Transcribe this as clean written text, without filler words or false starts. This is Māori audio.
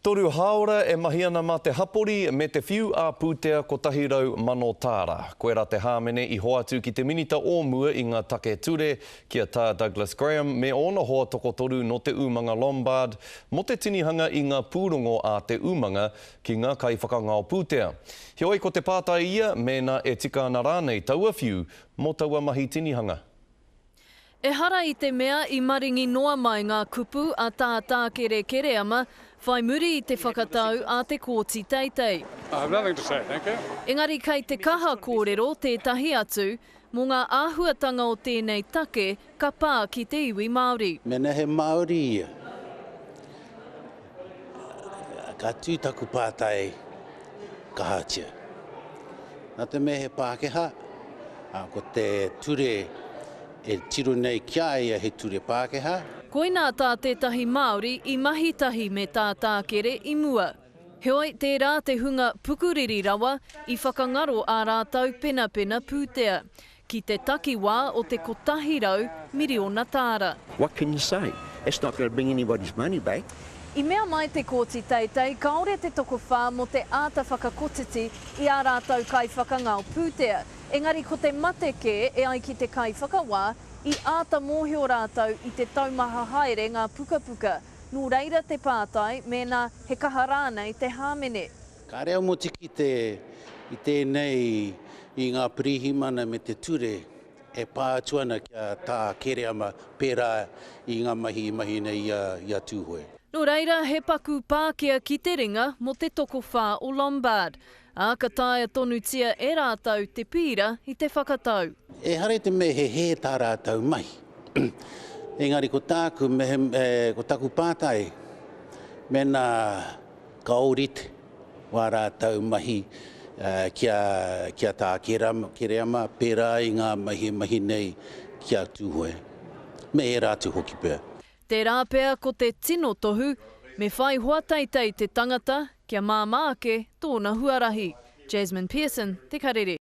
Toru haora e mahi ana mā te hapori me te whiu a pūtea ko tahirau mano tāra. Koe rā te hāmene I hoa atu ki te minita o mua I ngā take ture kia tā Douglas Graham me ona hoa toko toru no te umanga Lombard mo te tinihanga I ngā pūrongo a te umanga ki ngā kaiwhakangao pūtea. Heoi ko te pātai ia mēnā e tika ana rānei taua whiu mo taua mahi tinihanga. E hara I te mea I maringi noa mai ngā kupu a tā kere kere ama, whai muri I te whakatau a te kōti teitei. I have nothing to say, thank you. Engari kei te kaha kōrero tētahi atu, mō ngā āhuatanga o tēnei take ka pā ki te iwi Māori. Mena he Māori ia. Ka tūtaku pātai ka hatia. Nā te me he Pākehā, ko te ture e tiro nei kia ia he ture Pākehā. Koina tā tētahi Māori I mahitahi me tā kere I mua. Heoi tērā te hunga pukuriri rawa I whakangaro ā rātau pena pūtea. Ki te takiwā o te kotahi rau Miriona Tāra. What can you say? It's not going to bring anybody's money back. I mea mai te kōti teitei, kaore te toko whā mo te āta whakakotiti I ā rātau kai whakangao pūtea. Engari ko te mateke e ai ki te kai whakawā, I āta mōhio rātau I te taumaha haere ngā puka. Nō reira te pātai, mēnā he kaha rānei te hāmene. Ka reo mo tiki I tēnei I ngā pirihimana me te ture e pātuana kia tā kere ama pērā I ngā mahi nei ia tūhoe. Nō reira, he paku Pākehā ki te ringa mo te toko whā o Lombard. A ka tāia tonutia e rātau te pīra I te whakatau. E hare te me he tā rātau mai. Engari ko tāku ko taku pātai, mena ka aurite wā rātau mahi kia tā kere ama pērā I ngā mahi nei kia tūhoe. Me e rātu hoki pēr. Te rāpea ko te tino tohu, me whai hoa teitei te tangata kia māmāke tōna huarahi. Jasmine Pearson, Te Karere.